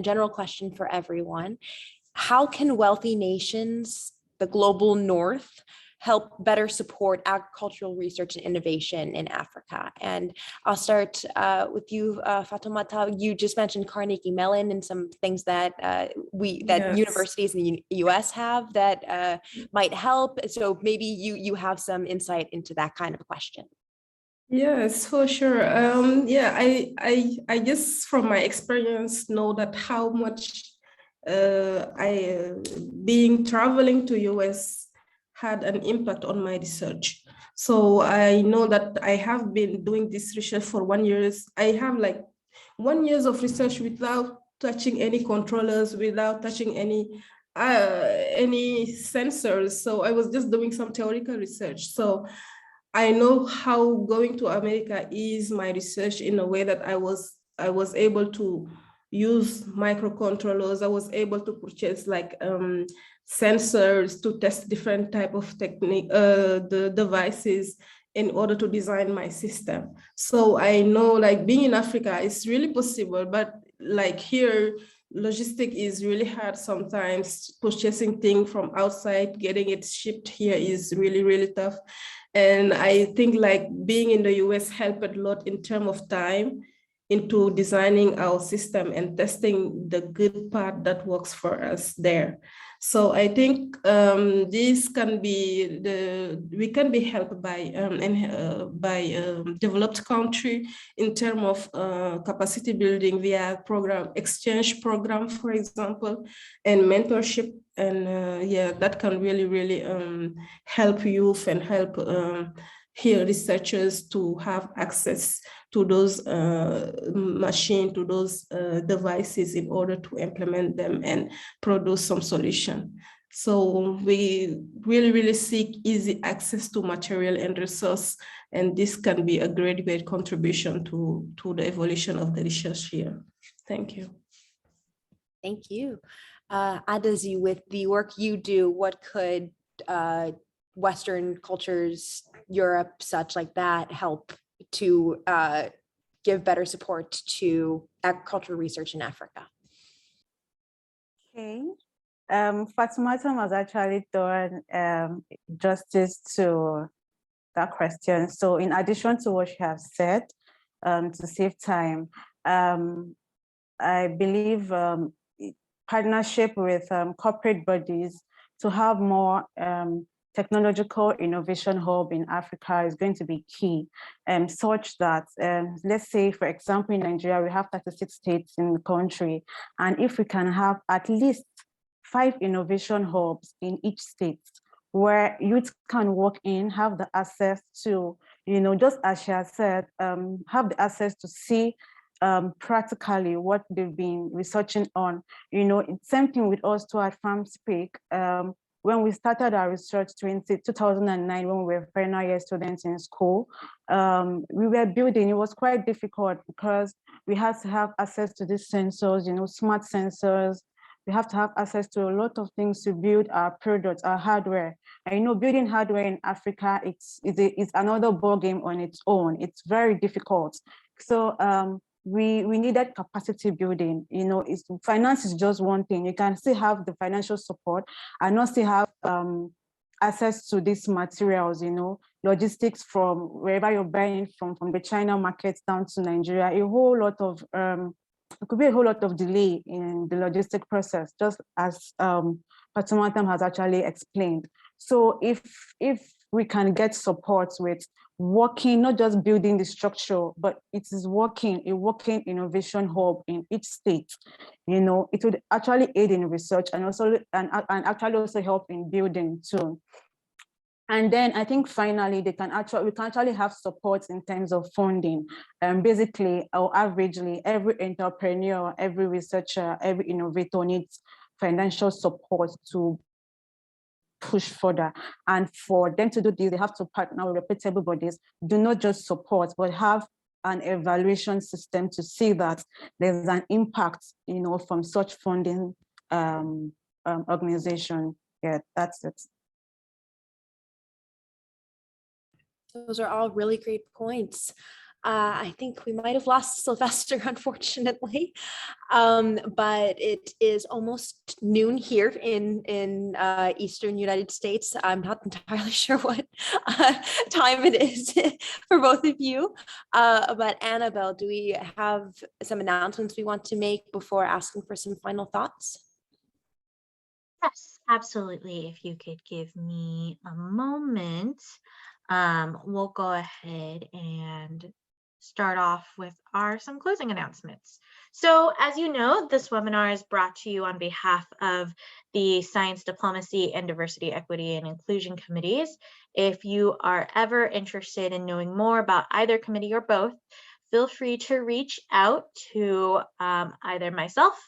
general question for everyone. How can wealthy nations, the global north, help better support agricultural research and innovation in Africa? And I'll start with you, Fatoumata. You just mentioned Carnegie Mellon and some things that Yes. universities in the US have that might help. So maybe you have some insight into that kind of a question. Yes, for sure. Yeah, I just from my experience know that how much traveling to US had an impact on my research. So I know that I have been doing this research for 1 year. I have like 1 year of research without touching any controllers, without touching any sensors. So I was just doing some theoretical research. So I know how going to America is my research in a way that I was able to use microcontrollers. I was able to purchase like sensors to test different type of the devices in order to design my system. So I know, like, being in Africa is really possible, but like here, logistic is really hard sometimes. Purchasing things from outside, getting it shipped here is really, really tough. And I think like being in the US helped a lot in terms of time into designing our system and testing the good part that works for us there. So I think this can be we can be helped by developed country in terms of capacity building via exchange program, for example, and mentorship. And yeah, that can really, really help youth and help here researchers to have access to those machines, to those devices in order to implement them and produce some solution. So we really, really seek easy access to material and resource, and this can be a great, great contribution to the evolution of the research here. Thank you. Thank you. Adazi, with the work you do, what could Western cultures, Europe, such like that, help to give better support to agricultural research in Africa? Okay. Fatoumata has actually done justice to that question. So in addition to what she has said, to save time, I believe partnership with corporate bodies to have more technological innovation hub in Africa is going to be key, such that, let's say, for example, in Nigeria, we have 36 states in the country. And if we can have at least 5 innovation hubs in each state where youth can walk in, have the access to, just as she has said, have the access to see practically what they've been researching on. It's same thing with us too at FarmSpeak. When we started our research 2009, when we were final year students in school, we were building, it was quite difficult because we had to have access to these sensors, smart sensors. We have to have access to a lot of things to build our products, our hardware. And building hardware in Africa, it's another ballgame on its own. It's very difficult. So we needed capacity building. Finance is just one thing. You can still have the financial support and not still have access to these materials, logistics from wherever you're buying from the China markets down to Nigeria. It could be a whole lot of delay in the logistic process, just as Fatoumata has actually explained. So if we can get support with working, not just building the structure, but it is a working innovation hub in each state, it would actually aid in research and actually also help in building too. And then I think finally we can actually have support in terms of funding. Basically, or averagely, every entrepreneur, every researcher, every innovator needs financial support to push further. And for them to do this, they have to partner with reputable bodies, do not just support, but have an evaluation system to see that there's an impact, from such funding organization. Yeah, that's it. Those are all really great points. I think we might have lost Sylvester, unfortunately, but it is almost noon here in Eastern United States. I'm not entirely sure what time it is for both of you, but Annabelle, do we have some announcements we want to make before asking for some final thoughts? Yes, absolutely. If you could give me a moment, we'll go ahead and start off with some closing announcements. So as you know, this webinar is brought to you on behalf of the Science Diplomacy and Diversity, Equity, and Inclusion Committees. If you are ever interested in knowing more about either committee or both, feel free to reach out to either myself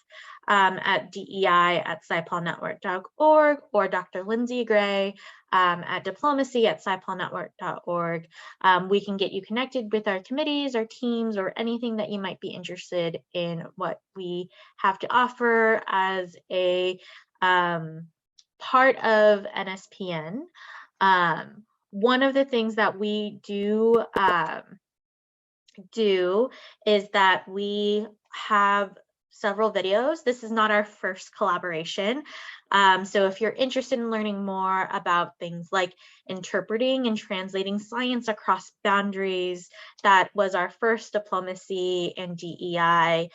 at DEI@SciPolNetwork.org or Dr. Lindsay Gray at diplomacy@SciPolNetwork.org. We can get you connected with our committees, our teams, or anything that you might be interested in what we have to offer as a part of NSPN. One of the things that we do is that we have several videos. This is not our first collaboration. So if you're interested in learning more about things like interpreting and translating science across boundaries, that was our first diplomacy and DEI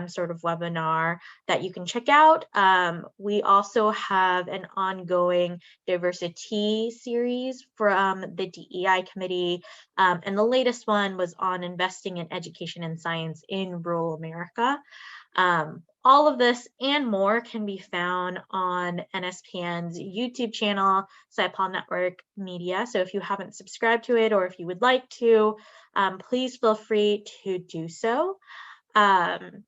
sort of webinar that you can check out. We also have an ongoing diversity series from the DEI committee. And the latest one was on investing in education and science in rural America. All of this and more can be found on NSPN's YouTube channel, SciPol Network Media. So if you haven't subscribed to it, or if you would like to, please feel free to do so. And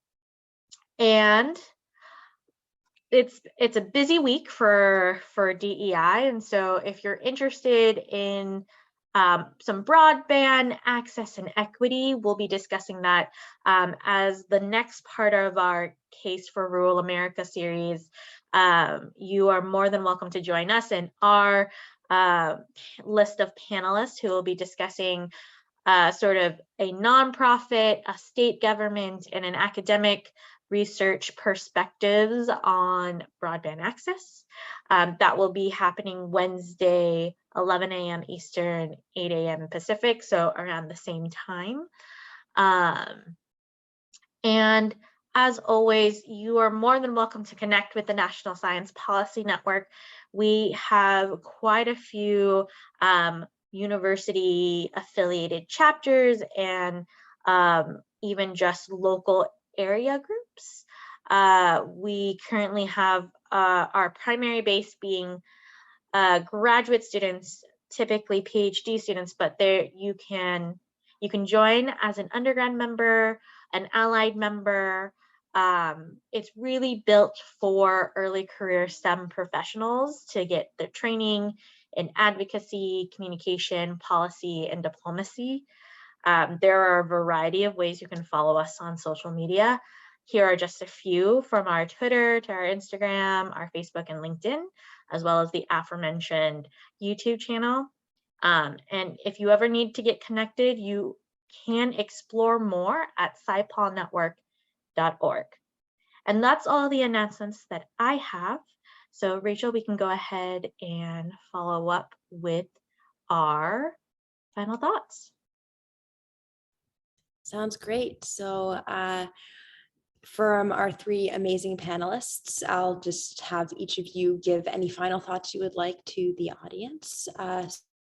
it's a busy week for DEI. And so if you're interested in some broadband access and equity, we'll be discussing that as the next part of our Case for Rural America series. You are more than welcome to join us in our list of panelists who will be discussing sort of a nonprofit, a state government, and an academic research perspectives on broadband access. That will be happening Wednesday, 11 a.m. Eastern, 8 a.m. Pacific, so around the same time. And As always, you are more than welcome to connect with the National Science Policy Network. We have quite a few university affiliated chapters and even just local area groups. We currently have our primary base being graduate students, typically PhD students, but there you can join as an undergrad member, an allied member. It's really built for early career STEM professionals to get their training in advocacy, communication, policy, and diplomacy. There are a variety of ways you can follow us on social media. Here are just a few, from our Twitter to our Instagram, our Facebook and LinkedIn, as well as the aforementioned YouTube channel. And if you ever need to get connected, you can explore more at scipolnetwork.org. And that's all the announcements that I have. So Rachel, we can go ahead and follow up with our final thoughts. Sounds great. So from our three amazing panelists, I'll just have each of you give any final thoughts you would like to the audience.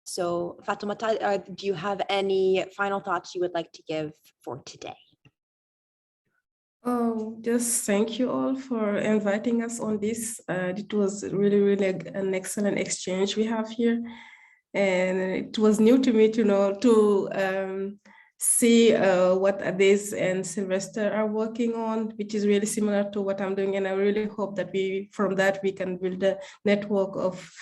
So Fatoumata, do you have any final thoughts you would like to give for today? Just thank you all for inviting us on this. It was really an excellent exchange we have here. And it was new to me to see what Ades and Sylvester are working on, which is really similar to what I'm doing. And I really hope that from that we can build a network of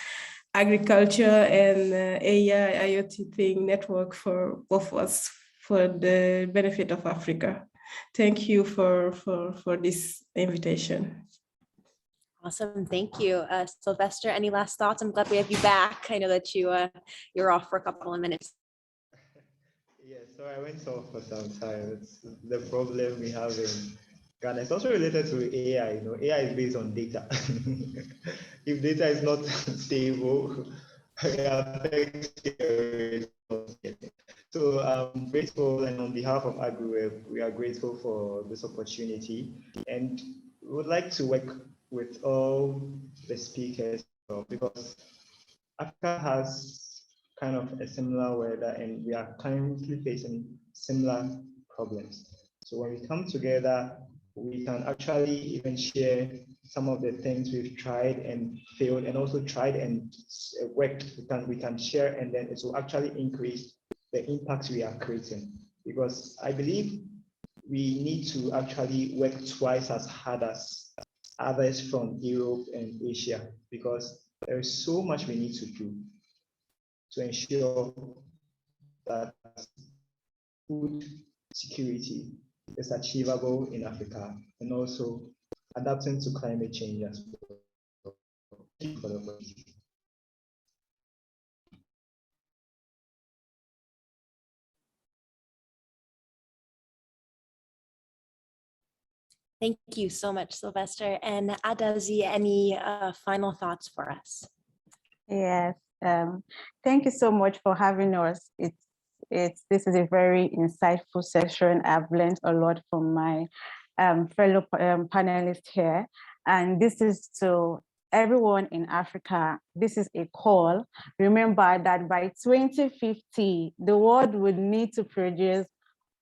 agriculture and AI, IoT thing network for both of us for the benefit of Africa. Thank you for this invitation. Awesome, thank you. Sylvester, any last thoughts? I'm glad we have you back. I know that you're off for a couple of minutes. Yeah, so I went off for some time. It's the problem we have in Ghana. It's also related to AI. You know, AI is based on data. If data is not stable, it affects your results. So I'm grateful, and on behalf of AgriWeb, we are grateful for this opportunity, and we would like to work with all the speakers because Africa has kind of a similar weather, and we are currently facing similar problems. So when we come together, we can actually even share some of the things we've tried and failed, and also tried and worked. We can share, and then it will actually increase the impact we are creating. Because I believe we need to actually work twice as hard as others from Europe and Asia, because there is so much we need to do to ensure that food security is achievable in Africa, and also adapting to climate change as well. Thank you for the opportunity. Thank you so much, Sylvester. And Adazi, any final thoughts for us? Yes, thank you so much for having us. This is a very insightful session. I've learned a lot from my fellow panelists here. And this is to everyone in Africa. This is a call. Remember that by 2050, the world would need to produce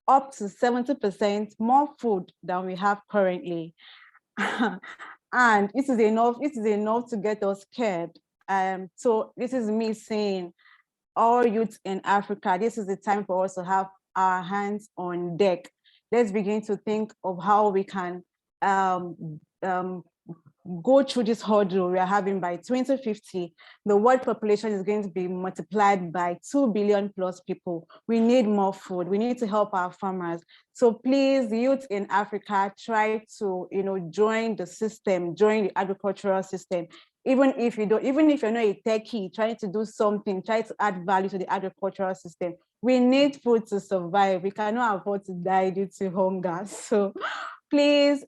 up to 70% more food than we have currently. And it is enough to get us scared. So this is me saying, all youth in Africa, this is the time for us to have our hands on deck. Let's begin to think of how we can go through this hurdle we are having. By 2050. The world population is going to be multiplied by 2 billion plus people. We need more food. We need to help our farmers. So please, youth in Africa, try to join the system, join the agricultural system. Even if you're not a techie, try to do something, try to add value to the agricultural system. We need food to survive. We cannot afford to die due to hunger. So please,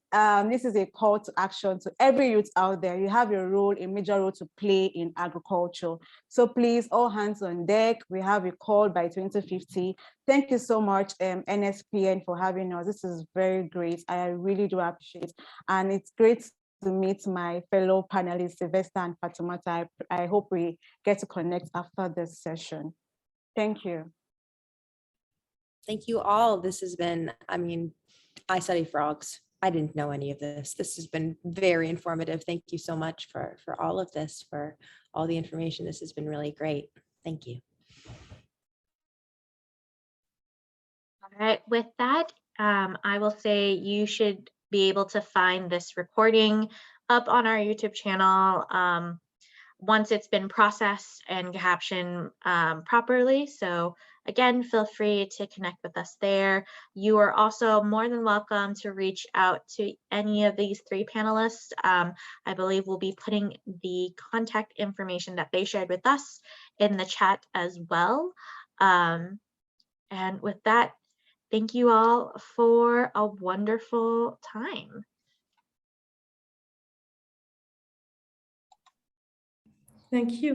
this is a call to action to every youth out there. You have a role, a major role to play in agriculture. So please, all hands on deck. We have a call by 2050. Thank you so much, NSPN, for having us. This is very great. I really do appreciate it. And it's great to meet my fellow panelists, Sylvester and Fatimata. I hope we get to connect after this session. Thank you. Thank you all. This has been, I mean, I study frogs. I didn't know any of this. This has been very informative. Thank you so much for all of this, for all the information. This has been really great. Thank you. All right, with that, I will say you should be able to find this recording up on our YouTube channel once it's been processed and captioned properly. So again, feel free to connect with us there. You are also more than welcome to reach out to any of these three panelists. I believe we'll be putting the contact information that they shared with us in the chat as well. And with that, thank you all for a wonderful time. Thank you.